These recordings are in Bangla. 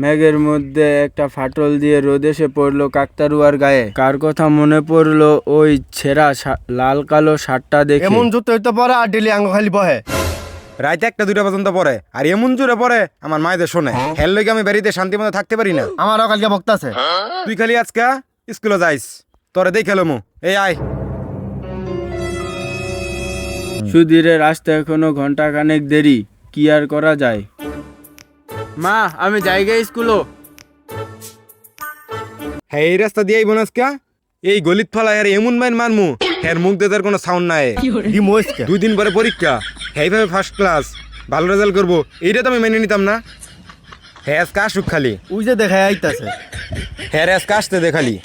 মেঘের মধ্যে একটা ফাটল দিয়ে রোদ এসে পড়লো কাকতারুয়ার গায়ে। কার কথা মনে পড়লো ওই ছেঁড়া লাল কালো শার্টটা দেখে। এমন জুতো হইতে পারে আর ডেলি আঙ্গ খালি বহে। রাইতে 1-2টা পর্যন্ত পরে আর এমন জোরে পরে আমার মায়েদের শোনে। হেল লইগে আমি বাড়িতে শান্তি মতো থাকতে পারি না। আমারও কালকে বক্তাছে। তুই খালি আজকে স্কুলে যাইস, তোরে দেখে এলামু। এই আয়। সুধীরের আসতে এখনো ঘন্টা খানেক দেরি, কি আর করা যায়। মা আমি যাইগে স্কুলও। হ্যাঁ এই রাস্তা দিয়ে আইব না আজকে, এই গলিত ফেলায় আর এমন মাইন মারমু হ্যার মুখ দিয়ে তার কোনো সাউন্ড নাই। কি মইসকে 2 দিন পরে পরীক্ষা, হ্যাঁ এইভাবে ফার্স্ট ক্লাস ভালো রেজাল্ট করবো, এইটা তো আমি মেনে নিতাম না। হ্যাঁ আজকে আসুক খালি, ওই যে দেখাই আইতাছে। হ্যাঁ আজকে আসতে দে খালি।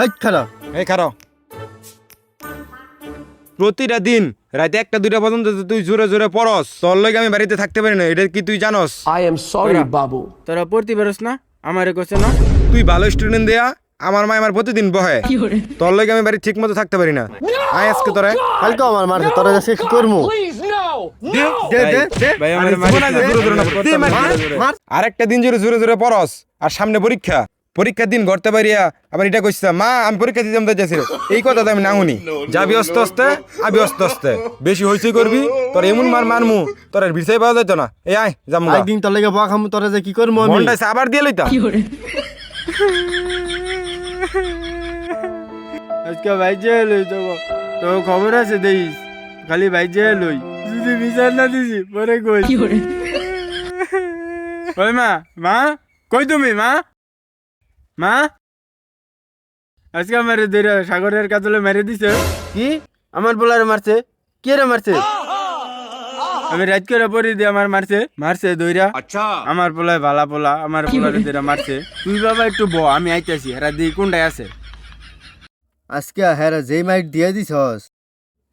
এই খারাপ এই খারাপ, প্রতিটা দিন রাতে 1-2টা পর্যন্ত তুই জোরে জোরে পড়স, তোর লগে আমি বাড়িতে থাকতে পারি না, এটা কি তুই জানস? I am sorry, Babu. তোরা পড়তে পারস না, আমারে কোসে না। তুই ভালো স্টুডেন্ট দেয়া আমার মা আমার প্রতিদিন বহে, তোর লগে আমি বাড়ি ঠিক মতো থাকতে পারি না। আয় আজকে তোরা কালকে আমার মারছে, তোরা যাচ্ছে কি করমু? Please, no. দে দে দে ভাই আরে আমার জীবনে আগে জোরে জোরে না, দে মার, মার। আরেকটা দিন জোরে জোরে জোরে পড়স আর সামনে পরীক্ষা, পরীক্ষার দিন ঘরতে পারিয়া আবার এটা কইছিস মা আমি পরীক্ষা দিতাম তো যাচ্ছিল, এই কথা তো আমি না শুনি। যাবি অস্তে অস্তে আবি অস্তে অস্তে, বেশি হইচই করবি তোর এমন মার মারমু তোর আর বিষয় পাওয়া যাইতো না। এই আয় যাম একদিন তোর লাগে বকা খামু, তোরা যে কি করমু আমি? মনটাইছে আবার দিয়ে লইতাম। আজকে ভাইজে লই দেবো তো খবর আছে দেইস, খালি ভাইজে লই, যদি বিচার না দিছি পরে কই। ওই মা, মা কই তুমি? মা মা আজকে মেরে ধরে সাগরের কাতলে মেরে দিছে। কি আমার পোলারে মারছে? কে রে মারছে? আমি রাত করে পড়ি দিয়ে আমার মারছে দইরা। আমার পোলায় ভালা পোলা, আমার পোলারে ধরে মারছে। তুই বাবা একটু ব, আমি আইতাছি, হেরা দি কোনটায় আছে। আজকে হ্যাঁ যেই মাইট দিয়ে দিছস,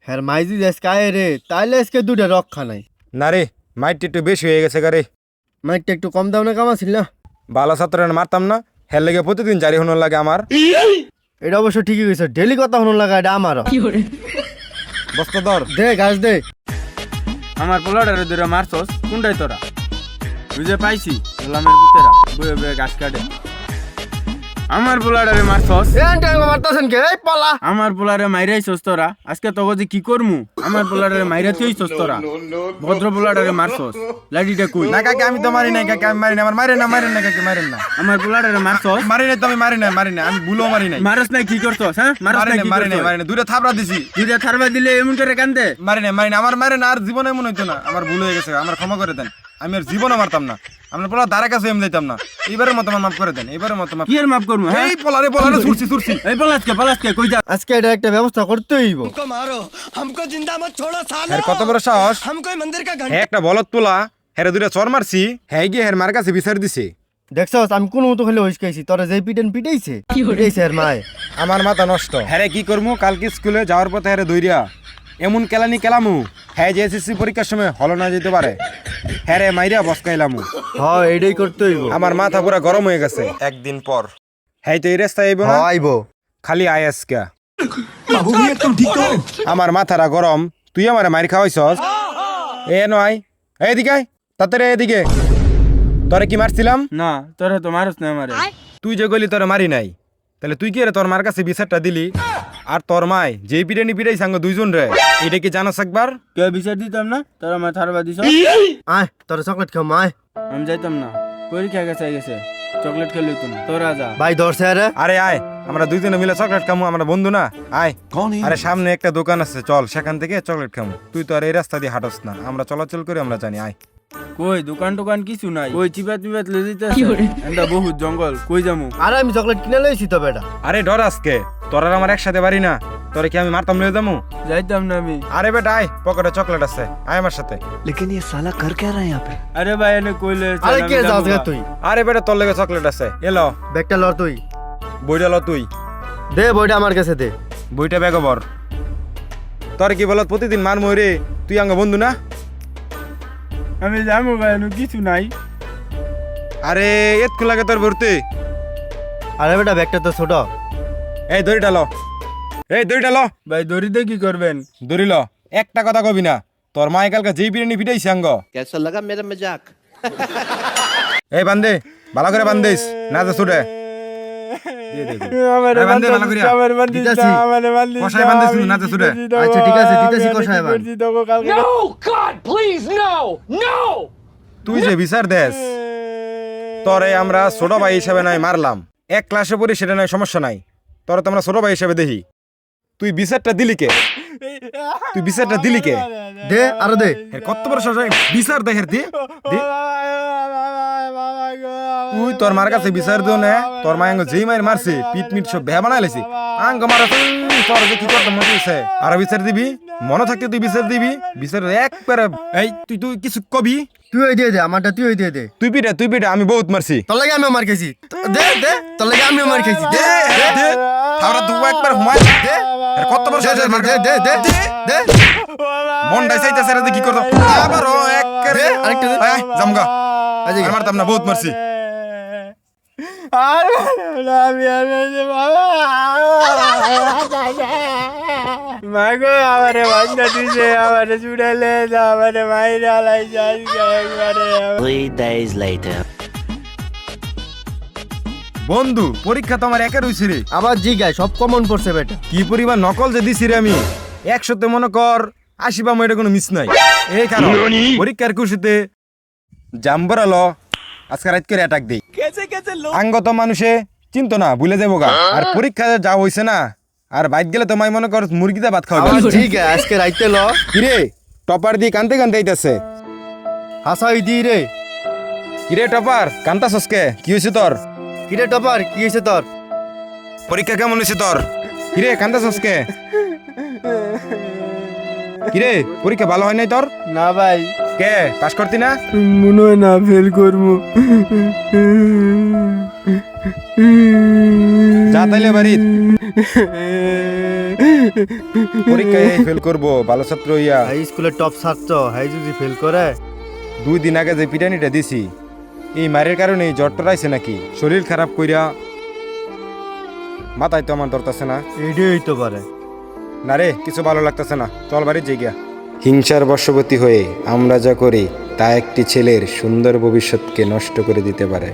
হ্যাঁ মাই যদি আজকে আয় রে, তাইলে আজকে 2টা রক্ষা নাই। না রে মাইট একটু বেশি হয়ে গেছে গারে, মাইটটা একটু কম দাম না কামাছিল না? ভালো ছাত্র মারতাম না, হের লেগে প্রতিদিন জারি হনোর লাগে আমার। এটা অবশ্য ঠিকই কইছ, ডেলি কথা হনো লাগা এটা আমারও। বস্তা ধর, দে গাছ দে। আমার পোলাটারে ধরে মারছস কোনটাই তোরা? বুঝে পাইছি গোলামের পুতেরা বয়ে বয়ে গাছ কাটে। আমার পোলাটারে মারছস, এ আন্টি আঙ্গ মারতাছেন কে? এই পালা। আমার পোলারে মাইরাইছস তোরা। আজকে তোকে যে কি করমু? আমার পোলাটারে মাইরা থইছস তোরা, ভদ্র পোলাটারে মারছস। লাঠিটা কই? না কাকে আমি তো মারি নাই, কাকে আমি মারি না, আমার মারেন না কাকে মারেন না, আমার পোলাটারে মারছস। মারি নাই তো আমি মারি না, আমি ভুলও মারি নাই, মারস নাই কি করছস? হ্যাঁ মারস নাই কি করছস? মারি নাই 2টা থাপড়া দিছি। দুইটা থারবা দিলে এমন করে কান্দে? মারি নাই আমার মারে না, আর জীবনে এমন হইতো না, আমার ভুল হয়ে গেছে, আমার ক্ষমা করে দেন, আমি আর জীবনে মারতাম না, আপনার পোলা দ্বারা কাছে এমন যাইতাম না, এইবারের মতো আমার মাফ করে দেন, এইবারের মতো মাফ। কি এর মাফ করমু? হ্যাঁ এই পোলারে ছুরছি এই পলাশকে কই যা? আজকে এটা একটা ব্যবস্থা করতে হইব। হ্যাঁ কত বড় সাহস, হ্যাঁ একটা বলত পোলা, হ্যাঁ 2টা চর মারছি, হ্যাঁ গিয়ে হ্যাঁ মার কাছে বিচার দিছে। দেখছস আমি কোন মতো হলে হইসকাইছি, তোরা যেই পিটাইছে আর মায়। আমার মাথা নষ্ট। হ্যাঁ কি করবো, কালকে স্কুলে যাওয়ার পথে হ্যাঁ দইরা এমন কেলামু, হ্যাঁ যে এসএসসি পরীক্ষার সময় হলো না যেতে পারে, হ্যাঁ রে মাইরা বসকাইলামু। হ্যাঁ এটাই করতে হইব। আমার মাথা পুরা গরম হয়ে গেছে। একদিন পর হ্যাঁ তো এই রাস্তায় আইব না, আইব খালি আয়াসকা আমার মাথাটা গরম, তুই আমার মাইর খাওয়াইছস। এ নয় এইদিকে তাড়াতাড়ি এদিকে, তোরে কি মারছিলাম? না তোরা তো মারস না আমারে। তুই যে গলি তোরে মারি নাই, তাহলে তুই কি রে তোর মার কাছে বিচারটা দিলি? আর তোর মাই যেই পিটাই সাঙ্গ 2জন রে, এটা কি জানাস একবার? কে বিচার দিতাম না? তোরা আমার থারবা দিছ। আয় তোরা চকলেট খাও মায়। আমি যাইতাম না, পরীক্ষা গেছে চকলেট খেলে তো না, তোরা যা। ভাই ধরছে আরে। আরে আয় আমরা 2জনে মিলে চকলেট খামু, আমরা বন্ধু না, আয়। আরে সামনে একটা দোকান আছে, চল সেখান থেকে চকলেট খামু। তুই তো আর এই রাস্তা দিয়ে হাঁটস না, আমরা চলাচল করি, আমরা জানি, আয়। কই দোকান টোকান কিছু নাই, কই চিপাত লে দিতেছে, এন্ডা বহুত জঙ্গল, কই যামু? আরে আমি চকলেট কিনে লইছি তো বেটা। আরে ডর আজকে তোর আর আমার একসাথে বাড়ি না, তোরে কি আমি মারতাম লয়ে যামু? যাইতাম না আমি। আরে বেটা আয়, পকেটে চকলেট আছে, আয় আমার সাথে। लेकिन ये साला कर क्या रहा है यहाँ पे? আরে ভাই এনে কইলে আরে কে যাস গে তুই? আরে বেটা তোর লেগে চকলেট আছে, এলো ব্যাগটা লর তুই। বইটা লো তুই, দে বইটা আমার কাছে দে। বইটা ব্যাগ বর। তোর কি বলত প্রতিদিন মার মরে, তুই আঙ্গ বন্ধু না? আমি যামু ভাই, এনে কিছু নাই। আরে এত লাগে তোর ভর্তি। আরে বেটা ব্যাগটা তো ছোট। এই দড়িটা লো, ভাই দড়িতে কি করবেন? দড়ি ল, একটা কথা কবি না, তোর মা কালকে যেই বিরিয়ানি পিটাইছে আঙ্গ कैसा लगा मेरा मजाक? এই বান্দে ভালো করে বান্দিস না যা ছুটে আমারে এই বান্দে ভালো বান্ধিস, করিয়া। আমারে বান্ধিস না, দিতাছি। আমারে বান্ধিস কষায় না, বান্ধিস আমি না, তো ছুটে। দিতেছি তোকে, আচ্ছা, ঠিক আছে, দিতেছি আমি কষায় বান। দিতেছি তোকে কালকে। No, God, please, no, no! তুই যে বিচার দেস তোরে আমরা ছোট ভাই হিসাবে নয় মারলাম, এক ক্লাসে পড়ি সেটা নয় সমস্যা নাই, তোরা তো আমরা ছোট ভাই হিসাবে দেখি। তুই বিচারটা দিলি কে? তুই বিচারটা দিলি কে? দে আরো দে। এর কত বড় সাহস হয়? বিচার দে হের দি দি। তুই তোর মার কাছে বিচার দিও না, তোর মা আঙ্গ যেই মায়ের মারছে পিট মিট সব বেহা বানাই লেছি আঙ্গ মারা তোর যে কি করতে মনে হইছে আর বিচার দিবি মনে থাকতে তুই বিচার দিবি বিচার একবারে এই তুই তুই কিছু কবি তুই ওই দিয়ে দে, আমারটা তুই ওই দিয়ে দে। তুই পিটা আমি বহুত মারছি তোর লাগে আমিও মার খাইছি। দে দে, তোর লাগে আমিও মার খাইছি। দে দে তাহলে তুই একবার হুমায় দে এর কত বড় সাহস হয় মার দে দে দে দে। মন ডাই চাইতাছে রে কি করতে আবার ও একবারে আরেকটা দে। এই জামগা আজকে আমার মারতাম না বহুত মারছি আর আমি মাগো আমারে বান্ধা দিছে, আমারে চুড়ালে আমারে মাইরা লাইছে আজকে একবারে। 3 days later. বন্ধু পরীক্ষা তো আমার একা রইছে রে, আবার জিগায় সব কমন পড়ছে বেটা। কি পরিমাণ নকল যে দিছি রে আমি, 100তে মনে কর 80 বা এটা কোনো মিস নাই। এই কারণ পরীক্ষার খুশিতে জাম্বরা ল আজকে রাত করে অ্যাটাক দেই, আঙ্গত মানুষে চিন্তা না ভুলে যাবো গা। আর পরীক্ষা যা হইছে না, আর বাইক গেলে তোমায় মনে কর মুরগিতে ভাত খাওয়া। আবার জিগায় আজকে রাইতে ল। কিরে টপার দিয়ে কানতে কানতে আইতাছে, হাসাই দি রে। কিরে টপার কান্তা সসকে কি হয়েছে তোর? কিরে টপার কি হয়েছে তোর? পরীক্ষা কেমন হয়েছে তোর? কিরে কান্তা সসকে? কিরে পরীক্ষা ভালো হয় নাই তোর? না ভাই, কে পাস করতি না? মনে হয় না ফেল করবো। যা তাইলে বাড়ি পরীক্ষায় ফেল করবো ভালো ছাত্র হইয়া। হাই স্কুলে টপ ছাত্র, হাই যদি ফেল করে। 2 দিন আগে যে পিটানিটা দিছি এই মারের কারণে জ্বর টরাইছে নাকি, শরীর খারাপ কইরা মাথায় তো আমার ধরতেছে না। এটাই হইতে পারে। না রে কিছু ভালো লাগতেছে না, চল বাড়ি যাই গিয়া। হিংসার বশবর্তী হয়ে আমরা যা করি তা একটি ছেলের সুন্দর ভবিষ্যৎকে নষ্ট করে দিতে পারে।